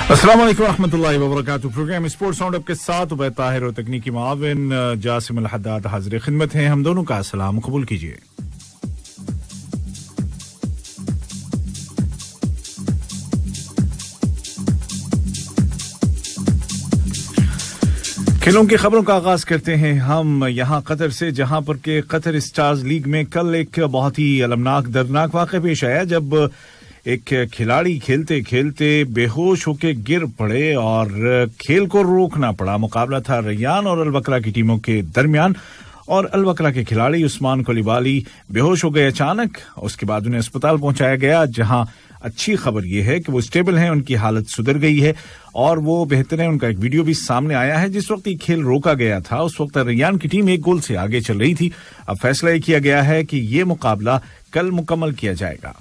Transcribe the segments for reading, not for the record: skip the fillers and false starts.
अस्सलाम वालेकुम रहमतुल्लाहि व बरकातुहू। प्रोग्राम स्पोर्ट्स राउंड अप के साथ उबैद ताहिर और तकनीकी मुआविन जासिम अल हद्दाद हाजिर खिदमत हैं। हम दोनों का सलाम कबूल कीजिए। खेलों की खबरों का आगाज करते हैं हम यहां कतर से, जहां पर के कतर स्टार्स लीग में कल एक बहुत ही अलमनाक दर्दनाक वाक़या पेश आया जब एक खिलाड़ी खेलते खेलते बेहोश होकर गिर पड़े और खेल को रोकना पड़ा। मुकाबला था रैयान और अलवकरा की टीमों के दरमियान और अलवकरा के खिलाड़ी उस्मान कोलिबाली बेहोश हो गए अचानक। उसके बाद उन्हें अस्पताल पहुंचाया गया, जहां अच्छी खबर यह है कि वो स्टेबल हैं, उनकी हालत सुधर गई है और वो बेहतर है। उनका एक वीडियो भी सामने आया है। जिस वक्त ये खेल रोका गया था उस वक्त रैयान की टीम 1 गोल से आगे चल रही थी। अब फैसला ये किया गया है कि ये मुकाबला कल मुकम्मल किया जाएगा।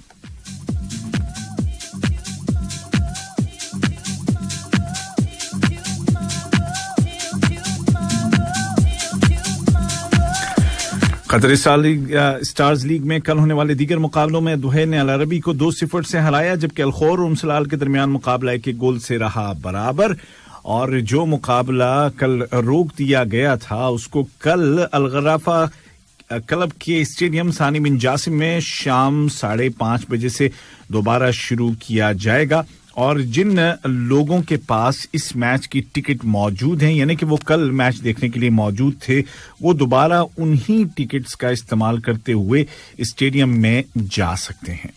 कतर स्टार्स लीग में कल होने वाले दीगर मुकाबलों में दुहै ने अल अरबी को 2-0 से हराया, जबकि अल-खौर और उमसलाल के दरमियान मुकाबला 1 गोल से रहा बराबर। और जो मुकाबला कल रोक दिया गया था उसको कल अल-गराफा क्लब के स्टेडियम सानी बिन जासिम में शाम 5:30 बजे से दोबारा शुरू किया जाएगा। और जिन लोगों के पास इस मैच की टिकट मौजूद हैं, यानी कि वो कल मैच देखने के लिए मौजूद थे, वो दोबारा उन्हीं टिकट्स का इस्तेमाल करते हुए स्टेडियम में जा सकते हैं।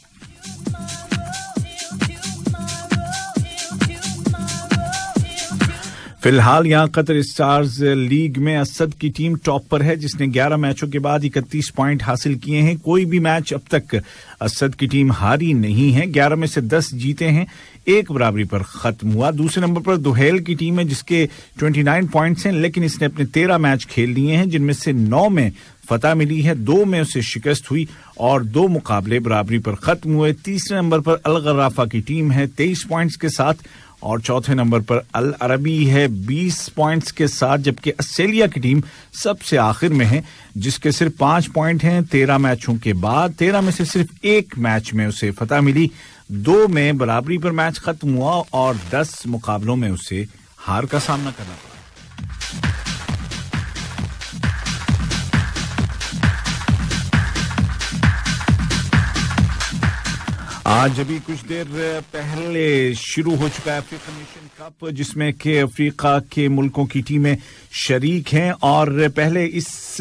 फिलहाल यहां कतर स्टार्स लीग में असद की टीम टॉप पर है, जिसने 11 मैचों के बाद 31 पॉइंट हासिल किए हैं। कोई भी मैच अब तक असद की टीम हारी नहीं है। 11 में से 10 जीते हैं, 1 बराबरी पर खत्म हुआ। दूसरे नंबर पर दुहैल की टीम है जिसके 29 पॉइंट्स हैं, लेकिन इसने अपने 13 मैच खेल लिए हैं, जिनमें से 9 में फतह मिली है, 2 में उसे शिकस्त हुई और 2 मुकाबले बराबरी पर खत्म हुए। तीसरे नंबर पर अल-गराफा की टीम है 23 पॉइंट्स के साथ और चौथे नंबर पर अल अरबी है 20 पॉइंट्स के साथ, जबकि ऑस्ट्रेलिया की टीम सबसे आखिर में है जिसके सिर्फ 5 पॉइंट हैं 13 मैचों के बाद। 13 में से सिर्फ 1 मैच में उसे फतह मिली, 2 में बराबरी पर मैच खत्म हुआ और 10 मुकाबलों में उसे हार का सामना करना पड़ा। आज अभी कुछ देर पहले शुरू हो चुका है अफ्रीका नेशन कप, जिसमें के अफ्रीका के मुल्कों की टीमें शरीक हैं। और पहले इस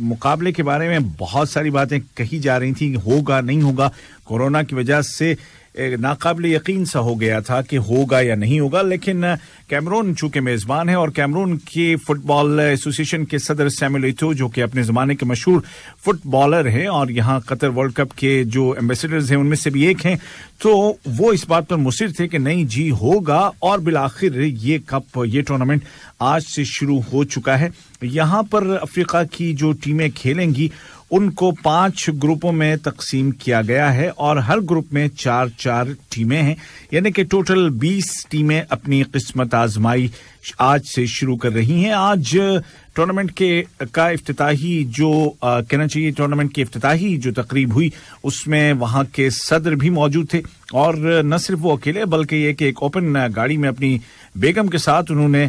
मुकाबले के बारे में बहुत सारी बातें कही जा रही थी, होगा नहीं होगा। कोरोना की वजह से नाकाबिले यकीन सा हो गया था कि होगा या नहीं होगा, लेकिन कैमरून चूंकि मेजबान है और कैमरून के फुटबॉल एसोसिएशन के सदर सैमुअल एटो, जो कि अपने जमाने के मशहूर फुटबॉलर हैं और यहाँ कतर वर्ल्ड कप के जो एम्बेसडर्स हैं उनमें से भी एक हैं, तो वो इस बात पर मुसिर थे कि नहीं जी होगा। और बिलाखिर ये कप, ये टूर्नामेंट आज से शुरू हो चुका है। यहाँ पर अफ्रीका की जो टीमें खेलेंगी उनको 5 ग्रुपों में तकसीम किया गया है और हर ग्रुप में 4-4 टीमें हैं, यानी कि टोटल 20 टीमें अपनी किस्मत आजमाई आज से शुरू कर रही हैं। आज टूर्नामेंट का इफ्तिताही जो कहना चाहिए टूर्नामेंट की इफ्तिताही जो तकरीब हुई उसमें वहां के सदर भी मौजूद थे और न सिर्फ वो अकेले बल्कि ये कि एक ओपन गाड़ी में अपनी बेगम के साथ उन्होंने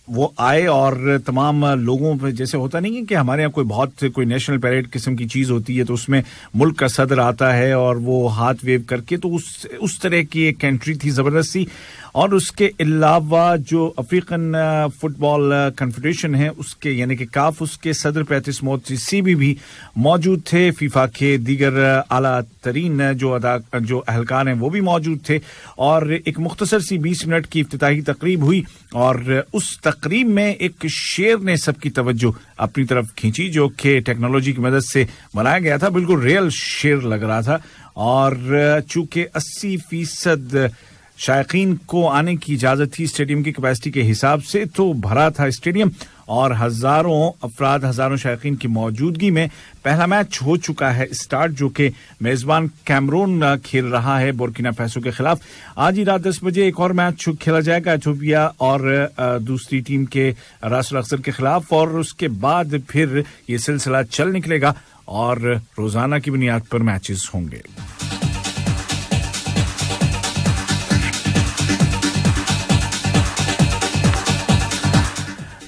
वो आए और तमाम लोगों पे, जैसे होता नहीं है कि हमारे यहाँ कोई नेशनल परेड किस्म की चीज होती है तो उसमें मुल्क का सदर आता है और वो हाथ वेव करके, तो उस तरह की एक एंट्री थी जबरदस्ती। और उसके अलावा जो अफ्रीकन फुटबॉल कन्फेडरेशन है उसके यानी कि काफ, उसके सदर पैटिस मोत्सीबी भी मौजूद थे। फीफा के दीगर आला तरीन जो अहलकार हैं वो भी मौजूद थे और एक मुख्तसर सी 20 मिनट की इफ्तिताही तकरीब हुई और उस तकरीब में एक शेर ने सबकी तवज्जो अपनी तरफ खींची, जो कि टेक्नोलॉजी की मदद से बनाया गया था। बिल्कुल रियल शेर लग रहा था और चूंकि 80% शायकीन को आने की इजाजत थी स्टेडियम की कैपेसिटी के हिसाब से, तो भरा था स्टेडियम और हजारों शायकीन की मौजूदगी में पहला मैच हो चुका है स्टार्ट, जो कि मेजबान कैमरून खेल रहा है बुर्किना फासो के खिलाफ। आज ही रात 10 बजे एक और मैच खेला जाएगा इथियोपिया और दूसरी टीम के रासुल अख्तर के खिलाफ और उसके बाद फिर ये सिलसिला चल निकलेगा और रोजाना की बुनियाद पर मैचेस होंगे।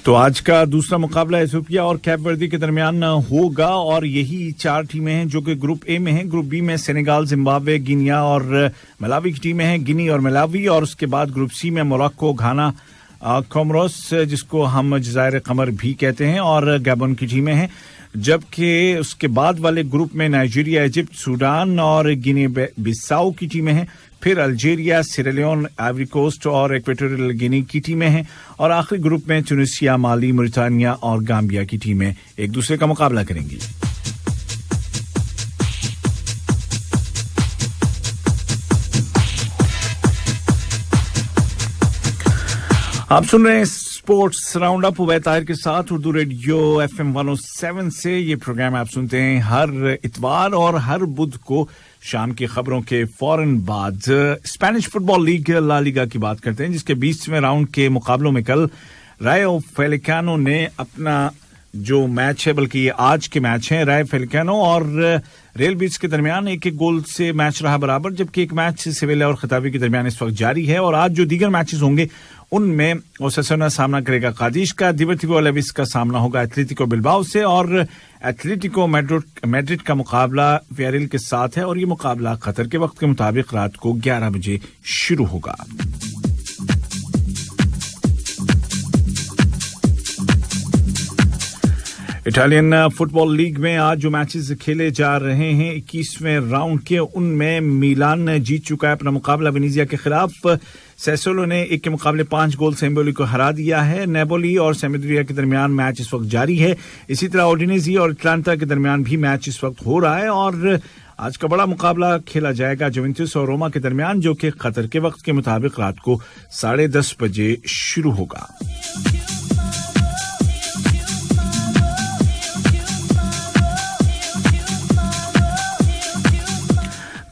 तो आज का दूसरा मुकाबला इथियोपिया और कैप वर्दी के दरमियान होगा और यही 4 टीमें हैं जो कि ग्रुप ए में हैं। ग्रुप बी में सेनेगाल, जिम्बाब्वे, गिनिया और मलावी की टीमें हैं, गिनी और मलावी। और उसके बाद ग्रुप सी में मोरक्को, घाना, कोमोरोस जिसको हम जज़ायर कमर भी कहते हैं, और गैबन की टीमें हैं। जबकि उसके बाद वाले ग्रुप में नाइजीरिया, इजिप्ट, सूडान और गिनी बिसाऊ की टीमें हैं। फिर अल्जीरिया, सिएरा, आइवरी कोस्ट और इक्वेटोरियल गिनी की टीमें हैं। और आखिरी ग्रुप में ट्यूनीसिया, माली, मॉरिटानिया और गाम्बिया की टीमें एक दूसरे का मुकाबला करेंगी। आप सुन रहे हैं sports round up Ubaid Tahir के साथ उर्दू रेडियो FM 107 से। ये प्रोग्राम आप सुनते हैं हर इतवार और हर बुध को शाम की खबरों के फौरन बाद। Spanish football league La Liga की बात करते हैं, जिसके 20वें राउंड के मुकाबलों में कल रायो वैलेकानो ने अपना जो मैच है, बल्कि ये आज के मैच हैं, रायो वैलेकानो और रियल बीट्स के दरमियान 1-1 गोल से मैच रहा बराबर। जबकि एक मैच सेविला और खिताबी के दरमियान इस वक्त जारी है। और आज जो दीगर मैचेस होंगे उनमें ओसासुना सामना करेगा कादिश का, दिपोर्टिवो अलावेस का सामना होगा एथलेटिको बिल्बाओ से, और एथलेटिको मैड्रिड का मुकाबला वियारियल के साथ है। और ये मुकाबला कतर के वक्त के मुताबिक रात को 11 बजे शुरू होगा। इटालियन फुटबॉल लीग में आज जो मैचेस खेले जा रहे हैं 21वें राउंड के, उनमें मिलान ने जीत चुका है अपना मुकाबला वेनेजिया के खिलाफ। सेसोलो ने 1 के मुकाबले 5 गोल से एम्बोली को हरा दिया है। नेपोली और सेम्प्डोरिया के दरमियान मैच इस वक्त जारी है। इसी तरह ओडिनेजी और अटलांटा के दरमियान भी मैच इस वक्त हो रहा है। और आज का बड़ा मुकाबला खेला जाएगा जुवेंटस और रोमा के दरमियान, जो कि कतर के वक्त के मुताबिक रात को 10:30 बजे शुरू होगा।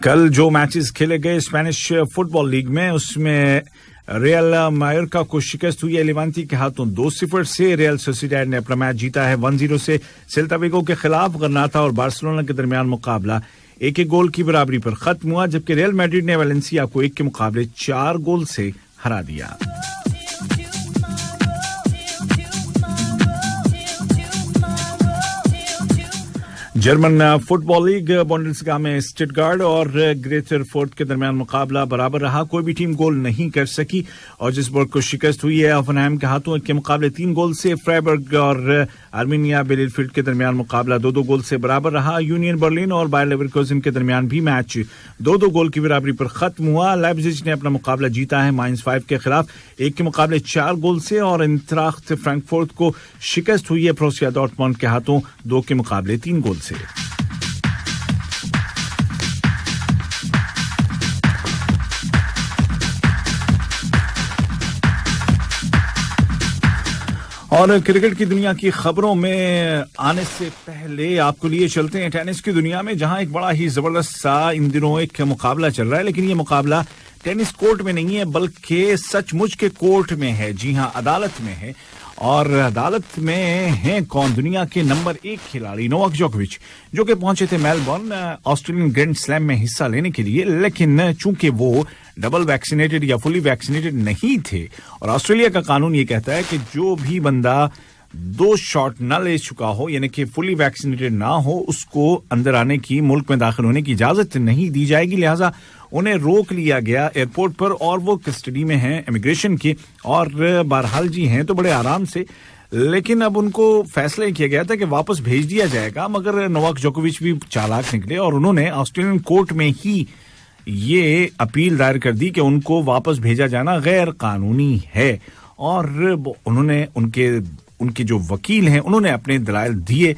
कल जो मैचेस खेले गए स्पेनिश फुटबॉल लीग में, उसमें रियल मायोर्का को शिकस्त हुई है लेवांती के हाथों 2-0 से। रियल सोसिएडाड ने अपना मैच जीता है 1-0 से सेल्ता विगो के खिलाफ। गर्नाता और बार्सिलोना के दरमियान मुकाबला 1-1 गोल की बराबरी पर खत्म हुआ। जबकि रियल मैड्रिड ने वेलेंसिया को 1 के मुकाबले 4 गोल से हरा दिया। जर्मन फुटबॉल लीग बुंडेसलिगा में स्टटगार्ट और ग्रेटर फोर्ट के दरमियान मुकाबला बराबर रहा। कोई भी टीम गोल नहीं कर सकी और जिसबर्ग को शिकस्त हुई है होफनहाइम के हाथों 1 के मुकाबले 3 गोल से। फ्राइबर्ग और आर्मेनिया बेलेफील्ड के दरमियान मुकाबला 2-2 गोल से बराबर रहा। यूनियन बर्लिन और बायर लेवरकुसेन के दरमियान भी मैच 2-2 गोल की बराबरी पर खत्म हुआ। लाइप्जिग ने अपना मुकाबला जीता है माइंस 5 के खिलाफ 1 के मुकाबले 4 गोल से। और इंतराख्त फ्रैंकफर्ट को शिकस्त हुई है प्रोसिया डॉर्टमुंड के हाथों 2 के मुकाबले 3 गोल से। और क्रिकेट की दुनिया की खबरों में आने से पहले आपको लिए चलते हैं टेनिस की दुनिया में, जहां एक बड़ा ही जबरदस्त सा इन दिनों एक मुकाबला चल रहा है। लेकिन ये मुकाबला टेनिस कोर्ट में नहीं है, बल्कि सचमुच के कोर्ट में है। जी हां, अदालत में है। और अदालत में हैं कौन? दुनिया के नंबर 1 खिलाड़ी नोवाक जोकोविच, जो कि पहुंचे थे मेलबर्न ऑस्ट्रेलियन ग्रैंड स्लैम में हिस्सा लेने के लिए। लेकिन चूंकि वो डबल वैक्सीनेटेड या फुली वैक्सीनेटेड नहीं थे, और ऑस्ट्रेलिया का कानून ये कहता है कि जो भी बंदा 2 शॉट न ले चुका हो, यानी कि फुली वैक्सीनेटेड ना हो, उसको अंदर आने की, मुल्क में दाखिल होने की इजाजत नहीं दी जाएगी। लिहाजा उन्हें रोक लिया गया एयरपोर्ट पर और वो कस्टडी में हैं इमिग्रेशन की। और बहरहाल जी हैं तो बड़े आराम से, लेकिन अब उनको फैसला किया गया था कि वापस भेज दिया जाएगा। मगर नोवाक जोकोविच भी चालाक निकले और उन्होंने ऑस्ट्रेलियन कोर्ट में ही ये अपील दायर कर दी कि उनको वापस भेजा जाना गैर कानूनी है। और उन्होंने उनके जो वकील हैं उन्होंने अपने दलाइल दिए।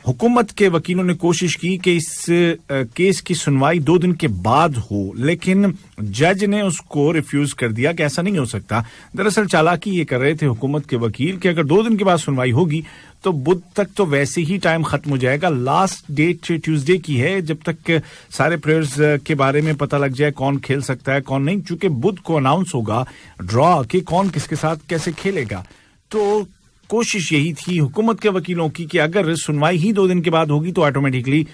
हुकूमत के वकीलों ने कोशिश की कि इस केस की सुनवाई 2 दिन के बाद हो, लेकिन जज ने उसको रिफ्यूज कर दिया कि ऐसा नहीं हो सकता। दरअसल चालाकी ये कर रहे थे हुकूमत के वकील कि अगर 2 दिन के बाद सुनवाई होगी तो बुध तक तो वैसे ही टाइम खत्म हो जाएगा। लास्ट डेट ट्यूसडे की है, जब तक सारे प्लेयर्स के बारे में पता लग जाए कौन खेल सकता है कौन नहीं, चूंकि बुध को अनाउंस होगा ड्रॉ कि कौन किसके साथ कैसे खेलेगा। तो कोशिश यही थी हुकूमत के वकीलों की कि अगर सुनवाई ही 2 दिन के बाद होगी तो ऑटोमेटिकली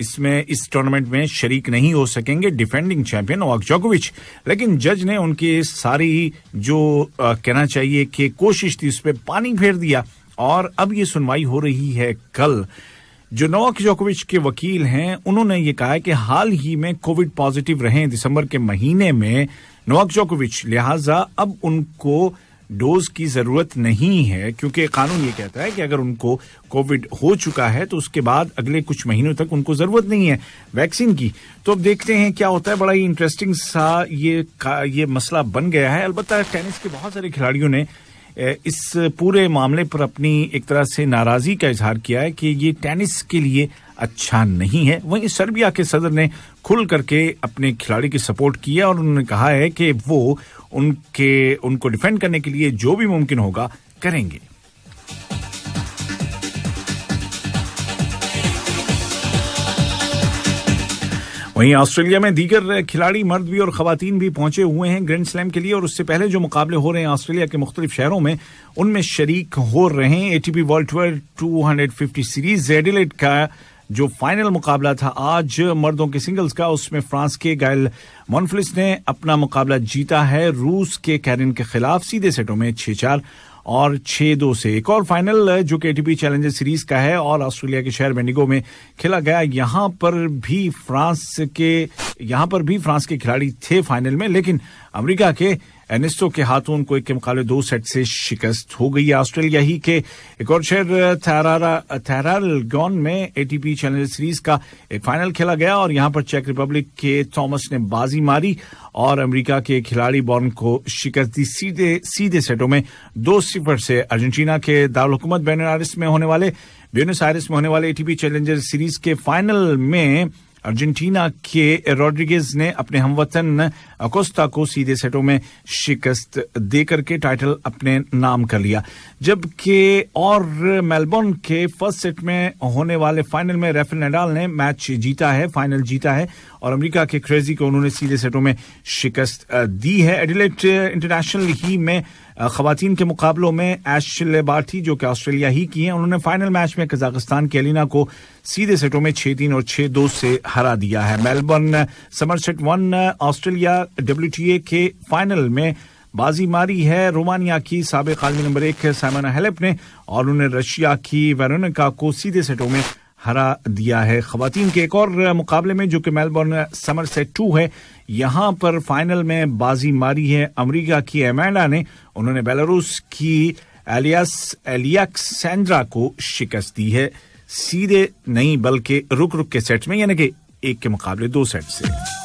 इसमें इस टूर्नामेंट में शरीक नहीं हो सकेंगे डिफेंडिंग चैंपियन नोवाक जोकोविच। लेकिन जज ने उनकी सारी जो कहना चाहिए कि कोशिश थी उस पर पानी फेर दिया और अब ये सुनवाई हो रही है कल। जो नोवाक जोकोविच के वकील हैं उन्होंने ये कहा है कि हाल ही में कोविड पॉजिटिव रहे दिसंबर के महीने में नोवाक जोकोविच, लिहाजा अब उनको डोज की जरूरत नहीं है, क्योंकि कानून ये कहता है कि अगर उनको कोविड हो चुका है तो उसके बाद अगले कुछ महीनों तक उनको जरूरत नहीं है वैक्सीन की। तो अब देखते हैं क्या होता है। बड़ा ही इंटरेस्टिंग सा ये मसला बन गया है। अलबत्ता टेनिस के बहुत सारे खिलाड़ियों ने इस पूरे मामले पर अपनी एक तरह से नाराजगी का इजहार किया है कि ये टेनिस के लिए अच्छा नहीं है। वहीं सर्बिया के सदर ने खुल करके अपने खिलाड़ी की सपोर्ट की है और उन्होंने कहा है कि वो उनको डिफेंड करने के लिए जो भी मुमकिन होगा करेंगे। वहीं ऑस्ट्रेलिया में दीगर खिलाड़ी मर्द भी और खवातीन भी पहुंचे हुए हैं ग्रैंड स्लैम के लिए और उससे पहले जो मुकाबले हो रहे हैं ऑस्ट्रेलिया के मुख्तलिफ शहरों में उनमें शरीक हो रहे हैं। ATP world tour 250 series Adelaide का जो फाइनल मुकाबला था आज मर्दों के सिंगल्स का, उसमें फ्रांस के गायल मॉनफिलिस ने अपना मुकाबला जीता है रूस के कैरिन के खिलाफ सीधे सेटों में 6-4 और 6-2 से। एक और फाइनल जो कि एटीपी चैलेंजर सीरीज का है और ऑस्ट्रेलिया के शहर बेंडिगो में खेला गया, यहां पर भी फ्रांस के खिलाड़ी थे फाइनल में, लेकिन अमेरिका के एर्नेस्टो के हाथों उनको एक के मुकाबले 2 सेट से शिकस्त हो गई है। ऑस्ट्रेलिया ही के एक और शहर थेरालगॉन में एटीपी चैलेंजर सीरीज का एक फाइनल खेला गया और यहां पर चेक रिपब्लिक के थॉमस ने बाजी मारी और अमेरिका के खिलाड़ी बॉर्न को शिकस्त दी सीधे सेटों में 2-0 से। अर्जेंटीना के दारुल हुकूमत ब्यूनस आयर्स में होने वाले एटीपी चैलेंजर सीरीज के फाइनल में अर्जेंटीना के रोड्रिगेज ने अपने हमवतन अकोस्टा को सीधे सेटों में शिकस्त देकर के टाइटल अपने नाम कर लिया। जबकि और मेलबोर्न के फर्स्ट सेट में होने वाले फाइनल में राफेल नडाल ने फाइनल जीता है और अमेरिका के क्रेजी को उन्होंने सीधे सेटों में शिकस्त दी है। एडिलेड इंटरनेशनल ही में खवातीन के मुकाबलों में एशले बार्टी जो कि ऑस्ट्रेलिया ही की हैं, उन्होंने फाइनल मैच में कजाकिस्तान की एलिना को सीधे सेटों में 6-3 और 6-2 से हरा दिया है। मेलबर्न समरसेट 1 ऑस्ट्रेलिया WTA के फाइनल में बाजी मारी है रोमानिया की साबिक आलमी नंबर 1 साइमोना हालेप ने और उन्होंने रशिया की वेरोनिका को सीधे सेटों में हरा दिया है। खवातीन के एक और मुकाबले में जो कि मेलबर्न समरसेट 2 है, यहां पर फाइनल में बाजी मारी है अमेरिका की एमेंडा ने, उन्होंने बेलारूस की एलियाक्सेंड्रा को शिकस्त दी है सीधे नहीं बल्कि रुक के सेट्स में, यानी कि एक के मुकाबले 2 सेट से।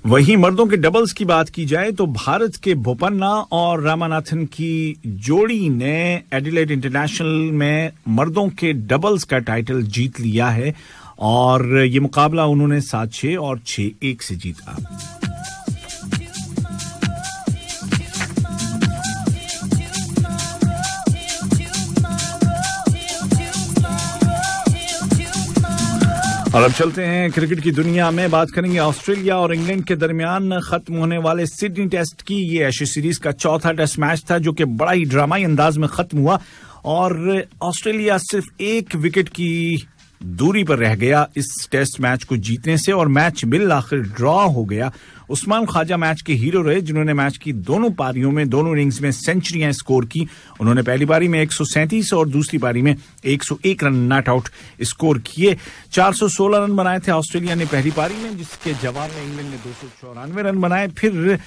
वहीं मर्दों के डबल्स की बात की जाए तो भारत के बोपन्ना और रामानाथन की जोड़ी ने एडिलेड इंटरनेशनल में मर्दों के डबल्स का टाइटल जीत लिया है और ये मुकाबला उन्होंने 7-6 और 6-1 से जीता। और अब चलते हैं क्रिकेट की दुनिया में, बात करेंगे ऑस्ट्रेलिया और इंग्लैंड के दरमियान खत्म होने वाले सिडनी टेस्ट की। ये एशेज सीरीज का चौथा टेस्ट मैच था जो कि बड़ा ही ड्रामाई अंदाज में खत्म हुआ और ऑस्ट्रेलिया सिर्फ 1 विकेट की दूरी पर रह गया इस टेस्ट मैच को जीतने से और मैच बिल आखिर ड्रॉ हो गया। उस्मान ख्वाजा मैच के हीरो रहे जिन्होंने मैच की दोनों पारियों में दोनों इनिंग्स में सेंचुरियां स्कोर की। उन्होंने पहली पारी में 137 और दूसरी पारी में 101 रन नॉट आउट स्कोर किए। 416 रन बनाए थे ऑस्ट्रेलिया ने पहली पारी में, जिसके जवाब में इंग्लैंड ने 294 रन बनाए। फिर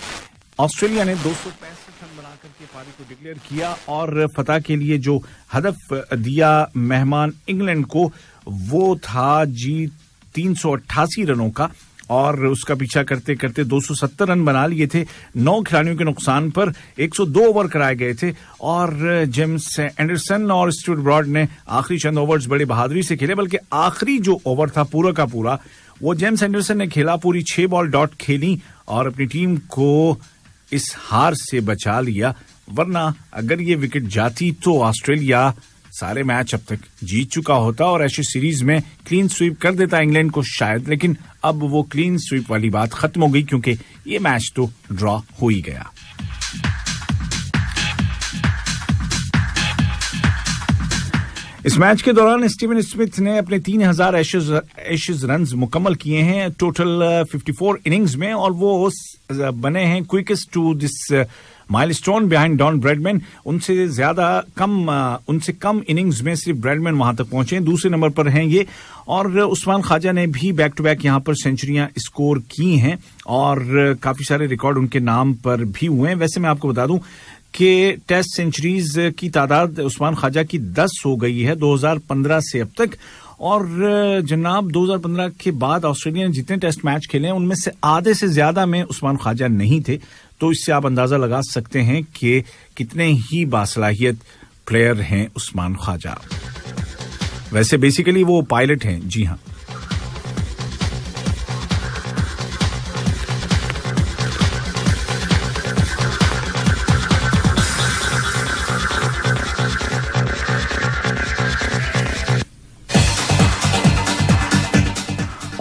ऑस्ट्रेलिया ने 265 रन बनाकर के पारी को डिक्लेयर किया और फतह के लिए जो हदफ दिया मेहमान इंग्लैंड को वो था जी 388 रनों का और उसका पीछा करते करते 270 रन बना लिए थे। 9 खिलाड़ियों के नुकसान पर 102 ओवर कराए गए थे और जेम्स एंडरसन और स्टुअर्ट ब्रॉड ने आखिरी चंद ओवर्स बड़ी बहादुरी से खेले, बल्कि आखिरी जो ओवर था पूरा का पूरा वो जेम्स एंडरसन ने खेला। पूरी 6 बॉल डॉट खेली और अपनी टीम को इस हार से बचा लिया, वरना अगर ये विकेट जाती तो ऑस्ट्रेलिया सारे मैच अब तक जीत चुका होता और एशेज सीरीज में क्लीन स्वीप कर देता इंग्लैंड को शायद। लेकिन अब वो क्लीन स्वीप वाली बात खत्म हो गई क्योंकि ये मैच तो ड्रॉ हो ही गया। इस मैच के दौरान स्टीवन स्मिथ ने अपने 3000 एशेज रन्स मुकम्मल किए हैं टोटल 54 इनिंग्स में, और वो बने हैं quickest to this milestone behind Don Bradman. उनसे कम इनिंग्स में सिर्फ ब्रैडमैन वहां तक पहुंचे हैं, दूसरे नंबर पर हैं ये। और उस्मान ख्वाजा ने भी बैक टू बैक यहां पर सेंचुरियां स्कोर की हैं और काफी सारे रिकॉर्ड उनके नाम पर भी हुए हैं। वैसे मैं आपको बता दूं कि टेस्ट सेंचुरीज की तादाद उस्मान ख्वाजा की 10 हो गई है 2015 से अब तक। और जनाब 2015 के बाद ऑस्ट्रेलिया ने जितने टेस्ट मैच खेले हैं उनमें से आधे से ज्यादा में उस्मान ख्वाजा नहीं थे, तो इससे आप अंदाजा लगा सकते हैं कि कितने ही बासलाहियत प्लेयर हैं उस्मान ख्वाजा। वैसे बेसिकली वो पायलट हैं, जी हाँ।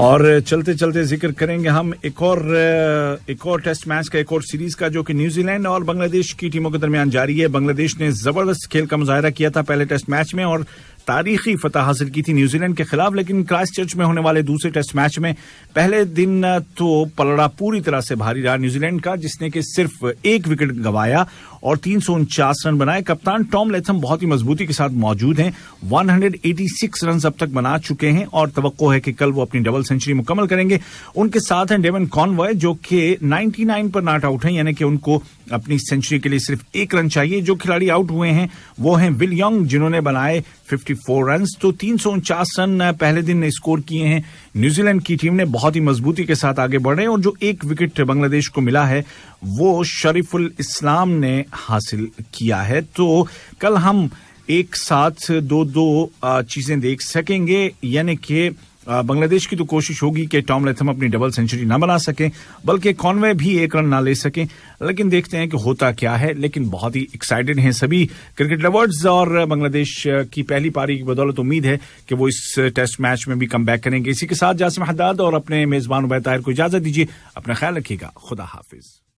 और चलते चलते जिक्र करेंगे हम एक और टेस्ट मैच का, एक और सीरीज का, जो कि न्यूजीलैंड और बांग्लादेश की टीमों के दरमियान जारी है। बांग्लादेश ने जबरदस्त खेल का मुजाहरा किया था पहले टेस्ट मैच में और तारीखी फतह हासिल की थी न्यूजीलैंड के खिलाफ, लेकिन क्राइस्टचर्च में होने वाले दूसरे टेस्ट मैच में पहले दिन तो पलड़ा पूरी तरह से भारी रहा न्यूजीलैंड का, जिसने कि सिर्फ एक विकेट गंवाया और 349 रन बनाए। कप्तान टॉम लैथम बहुत ही मजबूती के साथ मौजूद हैं, 186 रन अब तक बना चुके हैं और तवक्को है कि कल वो अपनी डबल सेंचुरी मुकम्मल करेंगे। उनके साथ हैं डेवन कॉनवॉय जो कि 99 पर नॉट आउट हैं, यानी कि उनको अपनी सेंचुरी के लिए सिर्फ एक रन चाहिए। जो खिलाड़ी आउट हुए हैं वो हैं विल यंग जिन्होंने बनाए 54 रन, तो 349 रन पहले दिन ने स्कोर किए हैं। न्यूजीलैंड की टीम ने बहुत ही मजबूती के साथ आगे बढ़ रहे हैं और जो एक विकेट बांग्लादेश को मिला है वो शरीफुल इस्लाम ने हासिल किया है। तो कल हम एक साथ दो चीजें देख सकेंगे, यानी कि बांग्लादेश की तो कोशिश होगी कि टॉम लैथम अपनी डबल सेंचुरी ना बना सकें, बल्कि कॉनवे भी एक रन ना ले सकें, लेकिन देखते हैं कि होता क्या है। लेकिन बहुत ही एक्साइटेड हैं सभी क्रिकेट लवर्स और बांग्लादेश की पहली पारी की बदौलत उम्मीद है कि वो इस टेस्ट मैच में भी कम बैक करेंगे। इसी के साथ जासिम हद्दाद और अपने मेजबान उबैद ताहिर को इजाजत दीजिए। अपना ख्याल रखिएगा। खुदा हाफिज।